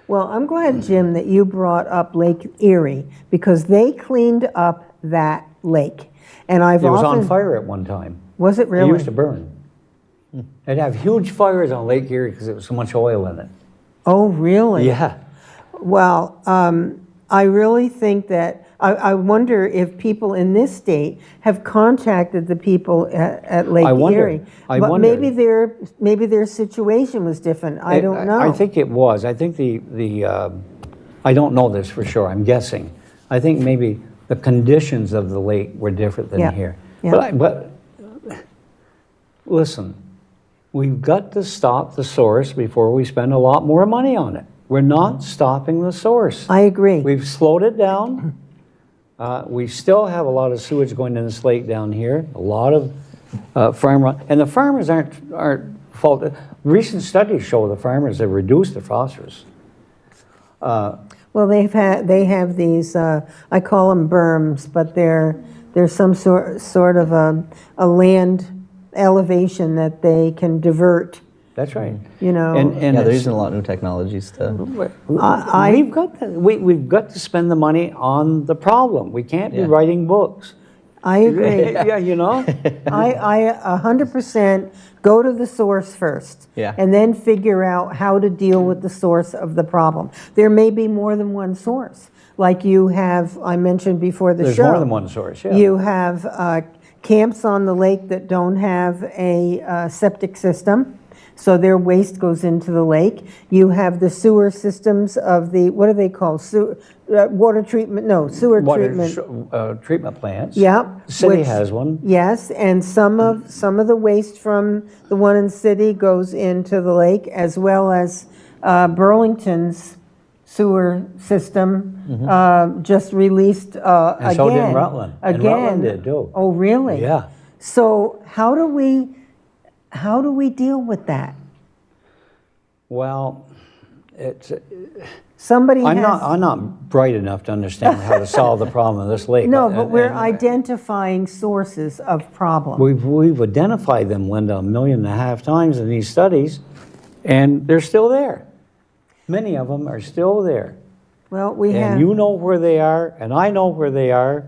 Well, I'm glad, Jim, that you brought up Lake Erie, because they cleaned up that lake. And I've It was often... on fire at one time. Was it It really? used to burn. They'd have huge fires on Lake Erie because there was so much oil in it. Oh, really? Yeah. Well, I really think that, I wonder if people in this state have contacted the people at Lake I wonder. Erie. I But wonder. maybe their situation was different. I don't know. I think it was. I think I don't know this for sure, I'm guessing. I think maybe the conditions of the lake were different than Yeah. here. Yeah. But listen, we've got to stop the source before we spend a lot more money on it. We're not stopping the source. I agree. We've slowed it down. We still have a lot of sewage going in this lake down here, a lot of and the farmers aren't fault. Recent studies show the farmers have reduced the phosphorus. Well, they have these, I call them berms, but they're some sort of a land elevation that they can divert, That's right. you know. And Yeah, they're it's- using a lot of new technologies to. we've got to spend the money on the problem. We can't be Yeah. writing books. I agree. Yeah, you know? I 100% go to the source first. Yeah. And then figure out how to deal with the source of the problem. There may be more than one source. Like you have, I mentioned before the show. There's more than one source, yeah. You have camps on the lake that don't have a septic system, so their waste goes into the lake. You have the sewer systems of the, what are they called? Water treatment, no, sewer treatment. Treatment plants. Yep. The city which- has one. Yes, and some of the waste from the one in the city goes into the lake, as well as Burlington's sewer system just released again. And so did Rutland. And Again. Rutland did, too. Oh, really? Yeah. So how do we deal with that? Well, it's, Somebody I'm has. not bright enough to understand how to solve the problem of this lake. No, but And- we're and identifying sources of problem. We've identified them, Linda, 1.5 million times in these studies, and they're still there. Many of them are still there. Well, we And have. you know where they are, and I know where they are,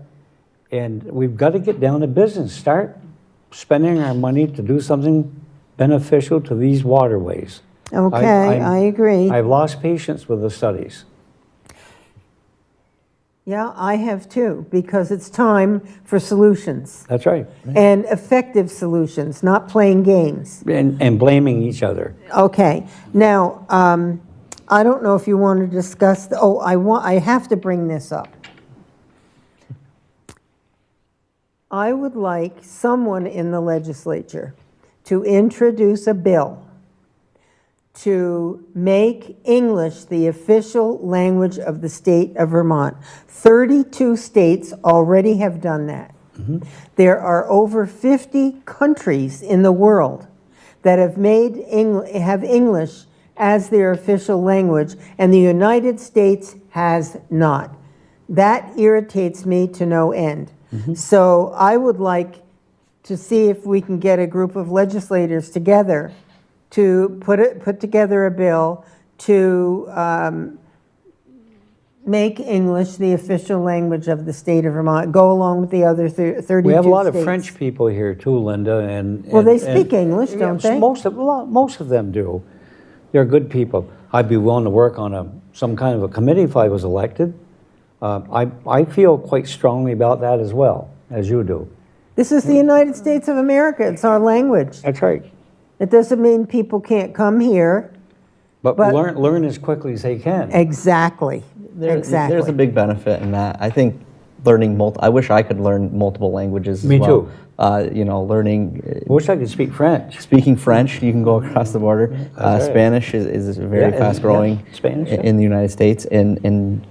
and we've got to get down to business. Start spending our money to do something beneficial to these waterways. Okay, I agree. I've lost patience with the studies. Yeah, I have too, because it's time for solutions. That's right. And effective solutions, not playing games. And blaming each other. Okay, now, I don't know if you want to discuss, I have to bring this up. I would like someone in the legislature to introduce a bill to make English the official language of the state of Vermont. 32 states already have done that. There are over 50 countries in the world that have have English as their official language, and the United States has not. That irritates me to no end. So I would like to see if we can get a group of legislators together to put together a bill to make English the official language of the state of Vermont, go along with the other 32 states. We have a lot of French people here too, Linda, and Well, they speak English, don't they? Most of them do. They're good people. I'd be willing to work on some kind of a committee if I was elected. I feel quite strongly about that as well, as you do. This is the United States of America. It's our language. That's right. It doesn't mean people can't come here. But But- learn as quickly as they can. Exactly. Exactly. There's a big benefit in that. I think learning I wish I could learn multiple languages as Me well. too. Learning, I wish I could speak French. speaking French, you can go across the border. right. Spanish is very Yeah, fast growing yeah, Spanish, yeah. in the United States, and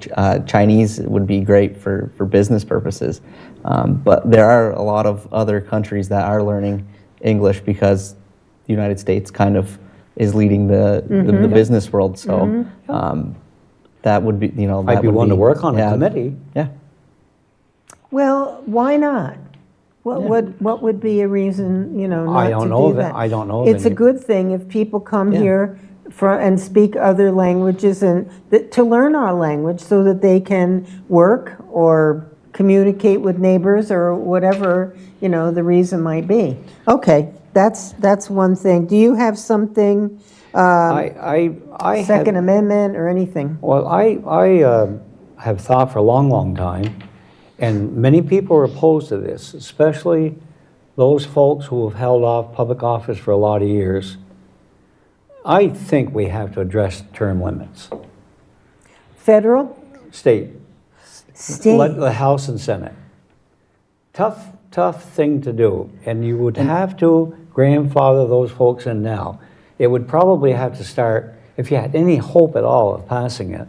Chinese would be great for business purposes. But there are a lot of other countries that are learning English because the United States kind of is leading the business world. So that would be, that I'd be would willing to work on a yeah, committee. Yeah. Well, why not? What would be a reason, not I to don't do know that? I don't know. It's a then. good thing if people come Yeah. here and speak other languages and to learn our language so that they can work or communicate with neighbors or whatever, the reason might be. Okay, that's one thing. Do you have something, I Second had, Amendment or anything? well, I have thought for a long, long time, and many people are opposed to this, especially those folks who have held off public office for a lot of years. I think we have to address term limits. Federal? State. State? The House and Senate. Tough thing to do, and you would have to grandfather those folks in now. It would probably have to start, if you had any hope at all of passing it,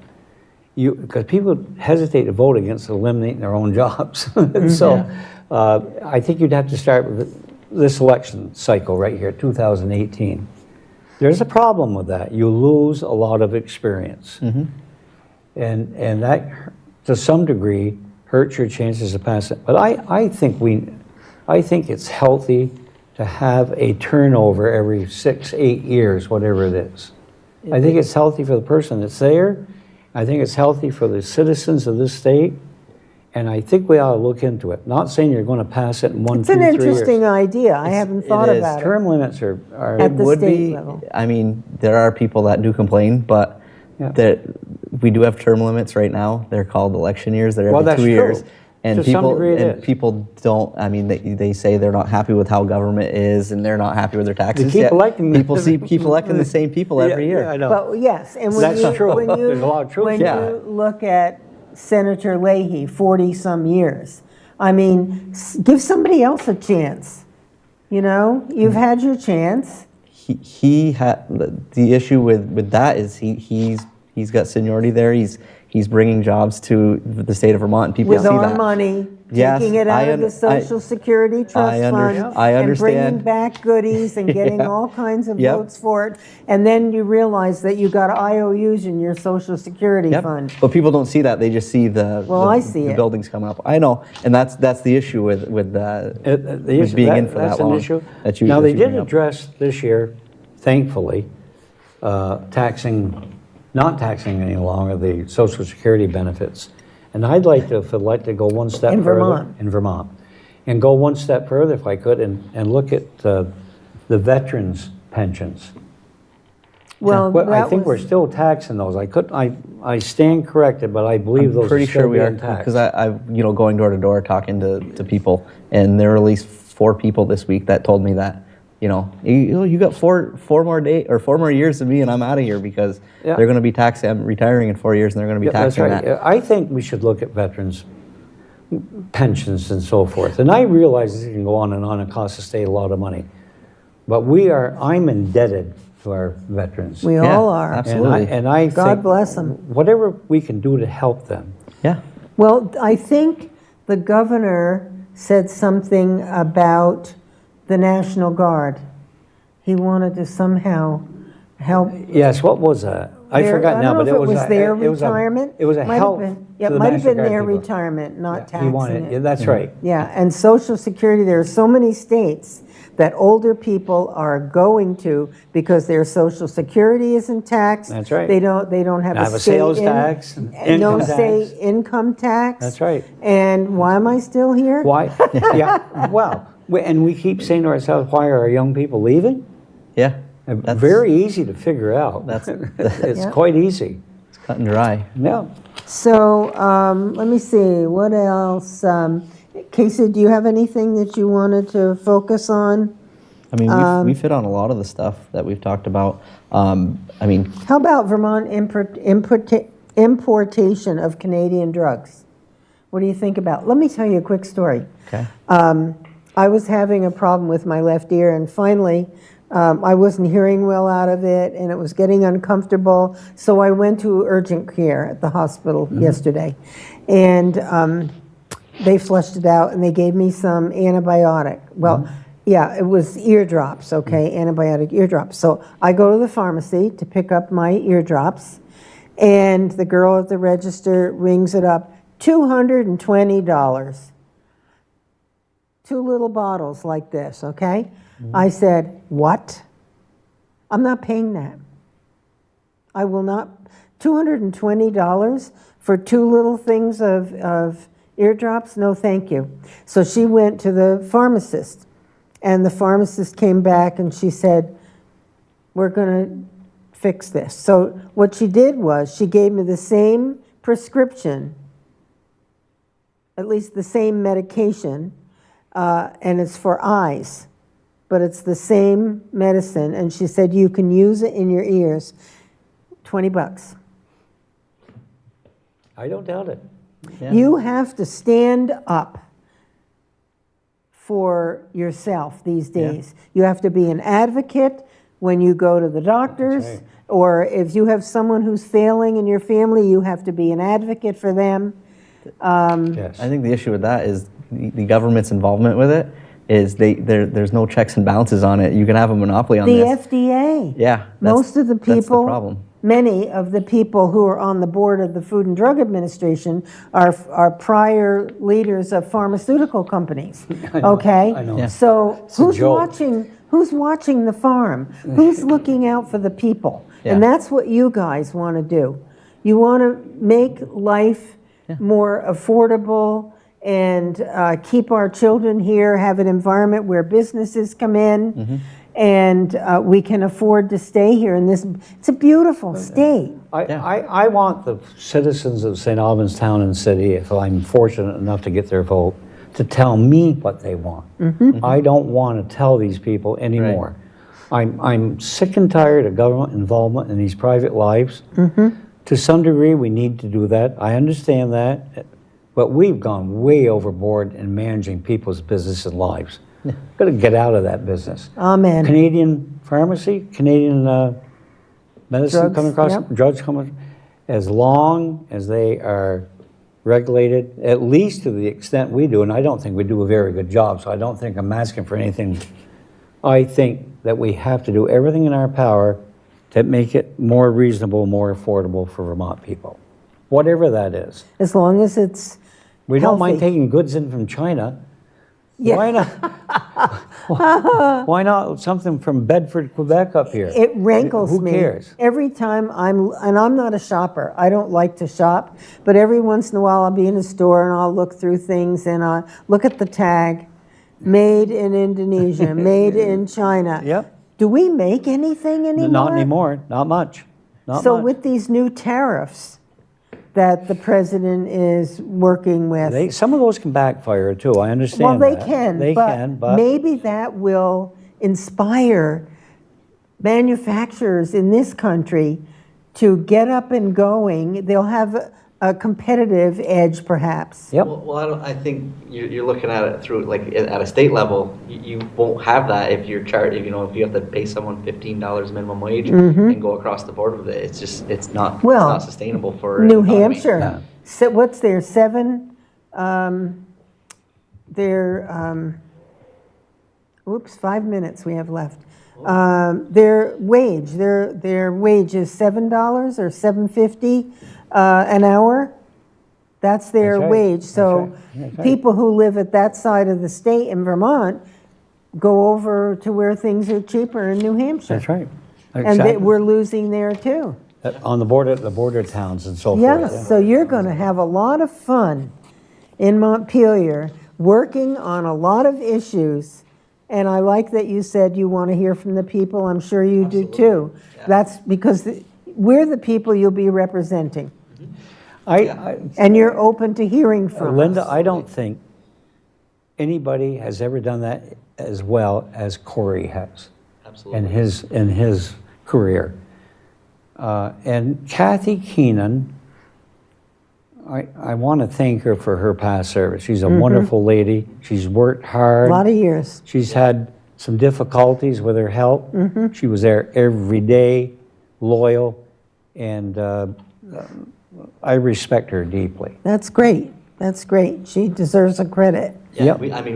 because people hesitate to vote against eliminating their own jobs. So I think you'd have to start with this election cycle right here, 2018. There's a problem with that. You lose a lot of experience. And that, to some degree, hurts your chances of passing. But I think it's healthy to have a turnover every 6, 8 years, whatever it is. I think it's healthy for the person that's there. I think it's healthy for the citizens of this state. And I think we ought to look into it. Not saying you're going to pass it in 1, 2, 3 It's years. an interesting idea. I haven't thought is. about it. Term limits are At the would state be, level. I mean, there are people that do complain, but Yeah. that we do have term limits right now. They're called election years. They're Well, every that's 2 years. true. And To some people degree it and is. people don't. I mean, they say they're not happy with how government is, and they're not happy with their taxes. keep yet electing them. people keep electing the same people every year. Yeah, I know. But yes, and when That's you, true. when you, There's a lot of truth when to you that. look at Senator Leahy, 40-some years, I mean, give somebody else a chance. You've had your chance. He had the issue with that is he's got seniority there. He's bringing jobs to the state of Vermont, and people With see our that. money, Yes, taking it out of the Social Security Trust I Fund, and bringing understand. back goodies and getting Yeah. all kinds of Yep. votes for it, and then you realize that you got IOUs in your Social Security Yep. Fund. But people don't see that. They just see the I see the it. buildings coming up. I know, and that's the issue with The issue- being in for that's that an long. issue. that you- Now, that they you did bring up. address this year, thankfully, not taxing any longer the Social Security benefits. And I'd like to go one step In further. Vermont. In Vermont. And go one step further if I could and look at the veterans' pensions. Well, I that think we're was- still taxing those. I stand corrected, but I believe those Pretty are still sure we are being taxed. because I going door to door talking to people, and there were at least 4 people this week that told me that you got four more years of me, and I'm out of here because Yeah. they're going to be taxing. I'm retiring in 4 years, and they're going to be Yeah, that's taxing right. that. I think we should look at veterans' pensions and so forth. And I realize it can go on and cost the state a lot of money. But I'm indebted to our veterans. We Yeah, all are. absolutely. And I God think bless 'em. whatever we can do to help them. Yeah. Well, I think the governor said something about the National Guard. He wanted to somehow help. Yes, what was that? I forgot now, but I don't know if it was their it was retirement. It was a Might have help been- to Yeah, the it might have National been Guard their people. retirement, not Yeah, he taxing wanted, yeah, it. that's right. Yeah, and Social Security, there are so many states that older people are going to because their Social Security isn't taxed. That's right. They don't have Have a a state sales tax, no income state tax. income tax. That's right. And why am I still here? Why? Yeah, well, and we keep saying to ourselves, why are our young people leaving? Yeah. Very easy to figure out. It's Yeah. quite easy. It's cut and dry. Yeah. So let me see, what else? Casey, do you have anything that you wanted to focus on? I mean, we've hit on a lot of the stuff that we've talked about. How about Vermont importation of Canadian drugs? What do you think about? Let me tell you a quick story. Okay. I was having a problem with my left ear, and finally, I wasn't hearing well out of it, and it was getting uncomfortable. So I went to urgent care at the hospital yesterday, and they flushed it out, and they gave me some antibiotic. Well, yeah, it was eardrops, okay, antibiotic eardrops. So I go to the pharmacy to pick up my eardrops, and the girl at the register rings it up, $220. 2 little bottles like this, okay? I said, what? I'm not paying that. I will not, $220 for 2 little things of eardrops? No, thank you. So she went to the pharmacist, and the pharmacist came back and she said, we're going to fix this. So what she did was she gave me the same prescription, at least the same medication, and it's for eyes, but it's the same medicine. And she said, you can use it in your ears, $20. I don't doubt it. Yeah. You have to stand up for yourself these days. You have to be an advocate when you go to the doctors, right. or if you have someone who's failing in your family, you have to be an advocate for them. Yes. I think the issue with that is the government's involvement with it is there's no checks and balances on it. You can have a monopoly on The this. FDA. Yeah. Most of the that's the people, problem. many of the people who are on the board of the Food and Drug Administration are prior leaders of pharmaceutical companies. Okay? I know. Yeah. So a who's joke. watching the farm? Who's looking out for the people? And Yeah. that's what you guys want to do. You want to make life more affordable and keep our children here, have an environment where businesses come in, and we can afford to stay here in this. It's a beautiful state. I want the citizens of St. Albans Town and City, if I'm fortunate enough to get their vote, to tell me what they want. I don't want to tell these people anymore. I'm sick and tired of government involvement in these private lives. To some degree, we need to do that. I understand that. But we've gone way overboard in managing people's business and lives. Got to get out of that business. Amen. Canadian pharmacy, Canadian medicine Drugs, coming across, yep. drugs coming, as long as they are regulated, at least to the extent we do, and I don't think we do a very good job, so I don't think I'm asking for anything. I think that we have to do everything in our power to make it more reasonable, more affordable for Vermont people, whatever that is. As long as it's We don't mind healthy. taking goods in from China. Yeah. Why not? Why not something from Bedford, Quebec up here? It rankles Who me. cares? Every time I'm not a shopper. I don't like to shop, but every once in a while I'll be in a store and I'll look through things and I'll look at the tag, made in Indonesia, made in China. Yep. Do we make anything anymore? Not anymore, not much. Not So much. with these new tariffs that the president is working with, Some of those can backfire too, I understand well, they that. can. They can, but maybe that will inspire manufacturers in this country to get up and going. They'll have a competitive edge, perhaps. Yep. Well, I think you're looking at it through, like, at a state level, you won't have that if you're if you have to pay someone $15 minimum wage and go across the board with it. It's not sustainable for New an economy. Hampshire. Yeah. So what's there, 7? Oops, 5 minutes we have left. Their wage is $7 or $7.50 an hour. That's their That's right. wage. So That's right. That's right. people who live at that side of the state in Vermont go over to where things are cheaper in New Hampshire. That's right. And Exactly. we're losing there too. On the border towns and so forth. Yes, so you're going to have a lot of fun in Montpelier, working on a lot of issues. And I like that you said you want to hear from the people. I'm sure you do too. Yeah. That's because we're the people you'll be representing. And you're open to hearing from Linda, us. I don't think anybody has ever done that as well as Corey has Absolutely. in his career. And Kathy Keenan, I want to thank her for her past service. She's a wonderful lady. She's worked A hard. lot of years. She's had some difficulties with her health. She was there every day, loyal, and I respect her deeply. That's great. That's great. She deserves a credit. Yeah, Yep. we have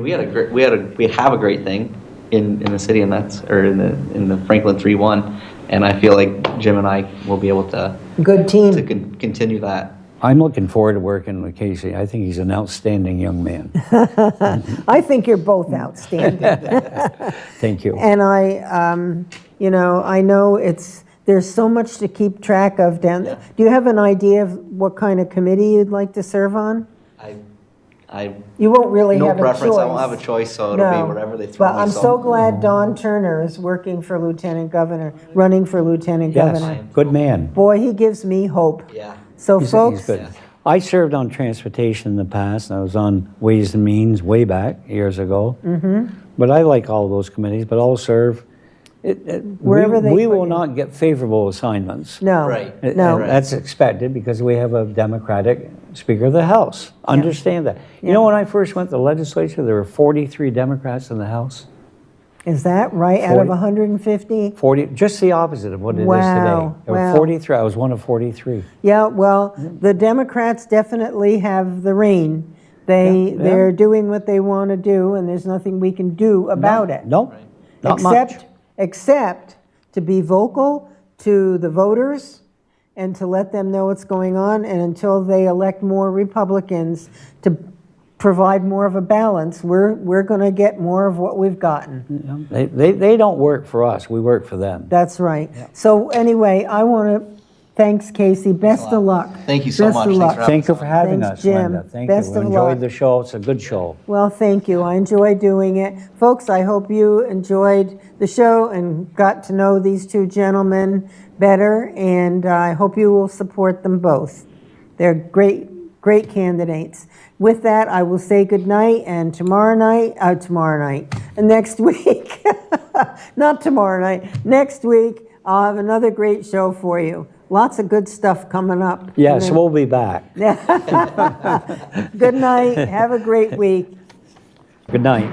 a great thing in the city, and that's in the Franklin 3-1, and I feel like Jim and I will be able to Good team. continue that. I'm looking forward to working with Casey. I think he's an outstanding young man. I think you're both outstanding. Thank you. And I know there's so much to keep track of down there. Do you have an idea of what kind of committee you'd like to serve on? You won't really No have a choice. preference. I won't have a choice, so it'll be whatever they throw But me. I'm so glad Don Turner is working for Lieutenant Governor, running for Lieutenant Governor. Yes, good man. Boy, he gives me hope. Yeah. So He's folks, good. I served on transportation in the past, and I was on Ways and Means way back years ago. But I like all those committees, but I'll serve. Wherever they we put will you. not get favorable assignments. no, Right. no. Right. That's expected because we have a Democratic Speaker of the House. Understand that. You Yeah. know, when I first went to the legislature, there were 43 Democrats in the House. Is that right? Out of 40. 150? 40, just the opposite of what it is Wow, today. There wow. were 43. I was one of 43. Yeah, well, the Democrats definitely have the reign. They're doing what they want to do, and there's nothing we can do about it. No, not much. Except to be vocal to the voters and to let them know what's going on. And until they elect more Republicans to provide more of a balance, we're going to get more of what we've gotten. They don't work for us. We work for them. That's right. So anyway, I want to thanks Casey. Best of luck. Thank you so Best much. of Thanks luck. for having Thank you for having Thanks, us, Jim. Linda. Thank Best you. of Enjoyed luck. the show. It's a good show. Well, thank you. I enjoy doing it. Folks, I hope you enjoyed the show and got to know these two gentlemen better, and I hope you will support them both. They're great candidates. With that, I will say good night, and next week, not tomorrow night, next week, I'll have another great show for you. Lots of good stuff coming up. Yes, we'll be back. Good night. Have a great week. Good night.